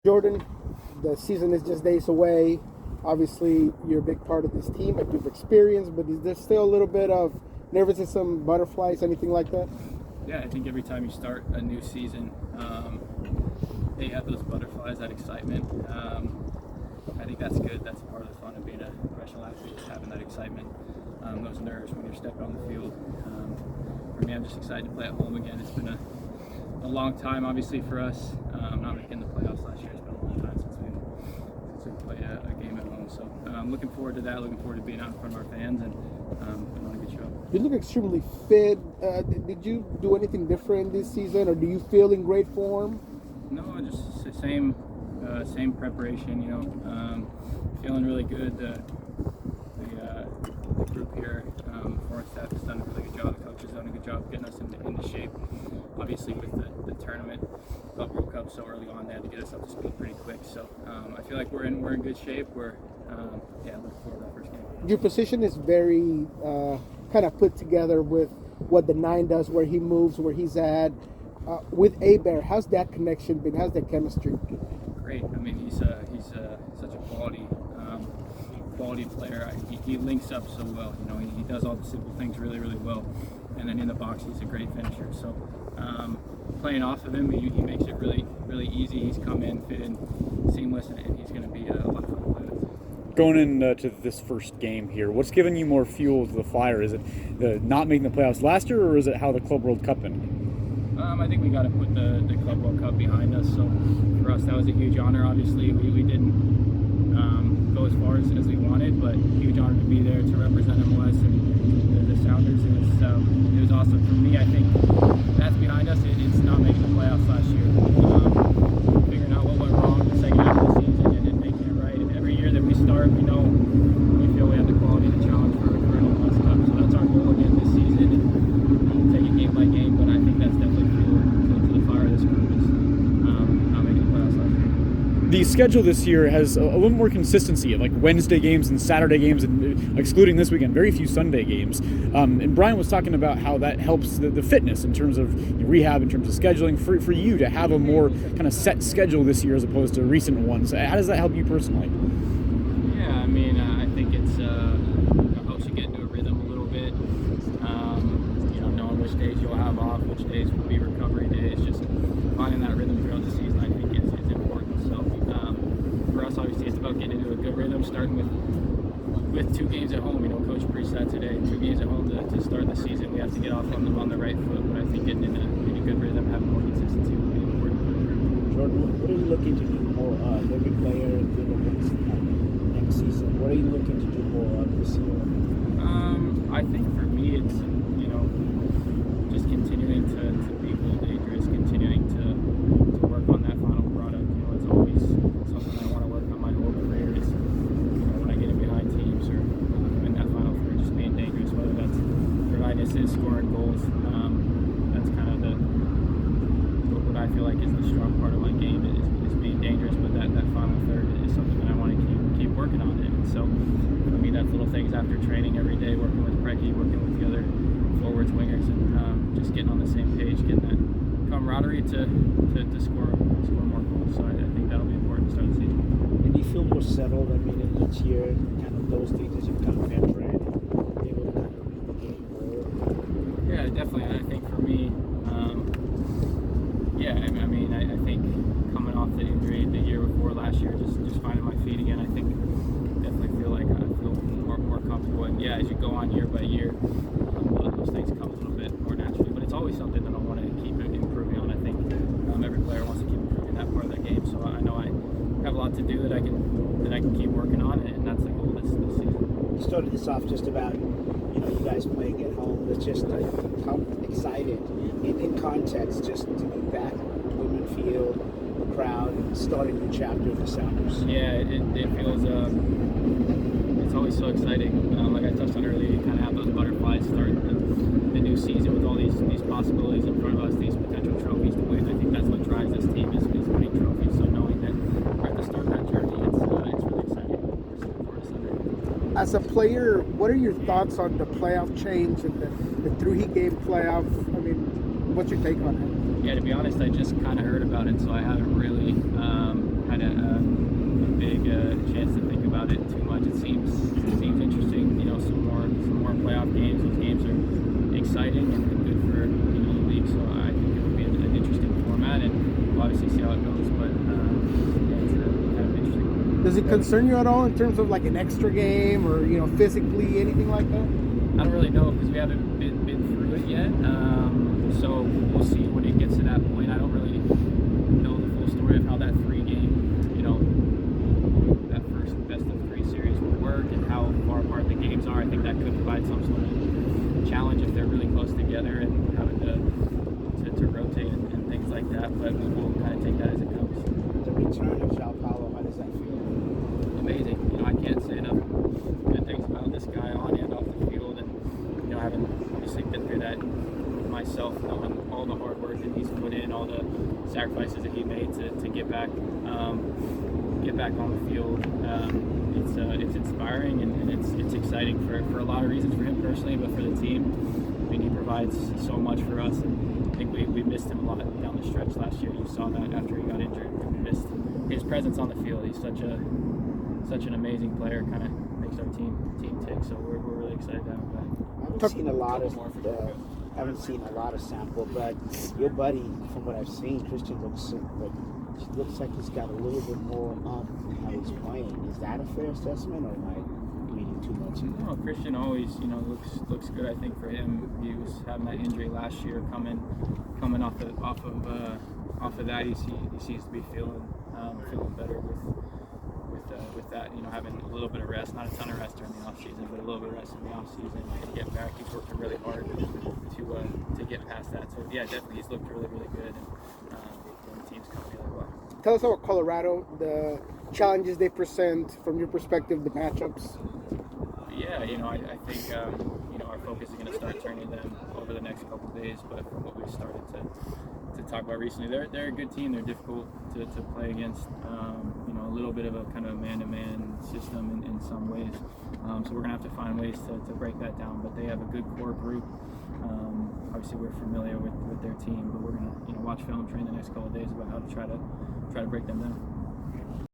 Jordan, the season is just days away. Obviously, you're a big part of this team that you've experienced, but is there still a little bit of nervousness, butterflies, anything like that? Yeah, I think every time you start a new season, you have those butterflies, that excitement. I think that's good. That's part of the fun of being a professional athlete, is having that excitement, those nerves when you're stepping on the field. For me, I'm just excited to play at home again. It's been a long time, obviously, for us. Not making the playoffs last year. It's been a long time since we played a game at home. So I'm looking forward to that. Looking forward to being out in front of our fans and putting on a good show. You look extremely fit. Did you do anything different this season, or do you feel in great form? No, just the same preparation. Feeling really good. The group here, foreign staff has done a really good job. The coach has done a good job getting us into shape. Obviously, with the tournament, Club World Cup so early on, they had to get us up to speed pretty quick. So I feel like we're in good shape. We're looking forward to that first game. Your position is very kind of put together with what the nine does, where he moves, where he's at. With Abear, how's that connection been? How's that chemistry? Great. I mean, he's such a quality player. He links up so well. He does all the simple things really, really well. And then in the box, he's a great finisher. So playing off of him, he makes it really, really easy. He's come in, fit in, seamless, and he's going to be a lot of fun to play with. Going into this first game here, what's given you more fuel to the fire? Is it the not making the playoffs last year, or is it how the Club World Cup ended? I think we got to put the Club World Cup behind us. So for us, that was a huge honor. Obviously, we didn't go as far as we wanted, but huge honor to be there to represent MLS and the Sounders. It was awesome. For me, I think that's behind us. It's not making the playoffs last year. Figuring out what went wrong the second half of the season and making it right. And every year that we start, we feel we have the quality to challenge for an MLS Cup. So that's our goal again this season. And we'll take it game by game, but I think that's definitely fuel to the fire of this group is not making the playoffs last year. The schedule this year has a little more consistency, like Wednesday games and Saturday games, and excluding this weekend, very few Sunday games. And Brian was talking about how that helps the fitness in terms of rehab, in terms of scheduling. For you to have a more kind of set schedule this year as opposed to recent ones, how does that help you personally? Yeah, I mean, I think it helps you get into a rhythm a little bit. Knowing which days you'll have off, which days will be recovery days, just finding that rhythm throughout the season, I think is important. So for us, obviously, it's about getting into a good rhythm, starting with 2 games at home. Coach preached that today. 2 games at home to start the season. We have to get off on the right foot, but I think getting in a good rhythm, having more consistency will be important for the group. Jordan, what are you looking to do more of? Every player next season. What are you looking to do more of this year? I think for me, it's just continuing to be goal dangerous, continuing to work on that final product. It's always something I want to work on my whole career. Is when I get in behind teams or in that final third, just being dangerous. Whether that's providing assists, scoring goals. That's kind of what I feel like is the strong part of my game is being dangerous. But that final third is something that I want to keep working on. And so for me, that's little things after training every day, working with Preki, working with the other forwards, wingers, and just getting on the same page, getting that camaraderie to score more goals. So I think that'll be important to start the season. And do you feel more settled? I mean, in each year, kind of those things as you become a veteran, able to kind of read the game more? Yeah, definitely. And I think for me, I think coming off the injury the year before last year, just finding my feet again, I think definitely feel like I feel more comfortable. And yeah, as you go on year by year, those things come a little bit more naturally. But it's always something that I want to keep improving on. I think every player wants to keep improving that part of their game. So I know I have a lot to do that I can keep working on, and that's the goal this season. You started this off just about you guys playing at home. It's just like how excited in context just to be back at Woodman Field, crowd, and starting a new chapter of the Sounders. Yeah, it feels it's always so exciting. Like I touched on earlier, you kind of have those butterflies start the new season with all these possibilities in front of us, these potential trophies to win. I think that's what drives this team is winning trophies. So knowing that we're at the start of that journey, it's really exciting. We're looking forward to Sunday. As a player, what are your thoughts on the playoff change and the 3-game playoff? I mean, what's your take on it? Yeah, to be honest, I just kind of heard about it, so I haven't really had Does it concern you at all in terms of like an extra game or physically anything like that? I don't really know because we haven't been through it yet. So we'll see when it gets to that point. I don't really know the full story of how that 3-game, that first best of 3 series will work and how far apart the games are. I think that could provide some sort of challenge if they're really close together and having to rotate and things like that. But we'll kind of take that as it comes. The return of João Paulo, how does that feel? Amazing. I can't say enough good things about this guy on and off the field, and having obviously been through that myself, knowing all the hard work that he's put in, all the sacrifices that he made to get back on the field. It's inspiring and it's exciting for a lot of reasons for him personally, but for the team. I mean, he provides so much for us, and I think we missed him a lot down the stretch last year. You saw that after he got injured. We missed his presence on the field. He's such an amazing player, kind of makes our team tick. So we're really excited to have him back. I haven't seen a lot of sample, but your buddy, from what I've seen, Christian looks like he's got a little bit more in how he's playing. Is that a fair assessment, or am I reading too much into No, Christian always looks good. I think for him, he was having that injury last year, coming off of that. He seems to be feeling better with that, having a little bit of rest, not a ton of rest during the off season, but a little bit of rest in the off season and get back. He's working really hard to get past that. So yeah, definitely he's looked really, really good, and the team's coming really well. Tell us about Colorado, the challenges they present from your perspective, the matchups. Yeah, I think our focus is going to start turning them over the next couple of days. But from what we've started to talk about recently, they're a good team. They're difficult to play against. A little bit of a kind of a man-to-man system in some ways. So we're going to have to find ways to break that down. But they have a good core group. Obviously, we're familiar with their team, but we're going to watch film, train the next couple of days about how to try to break them down.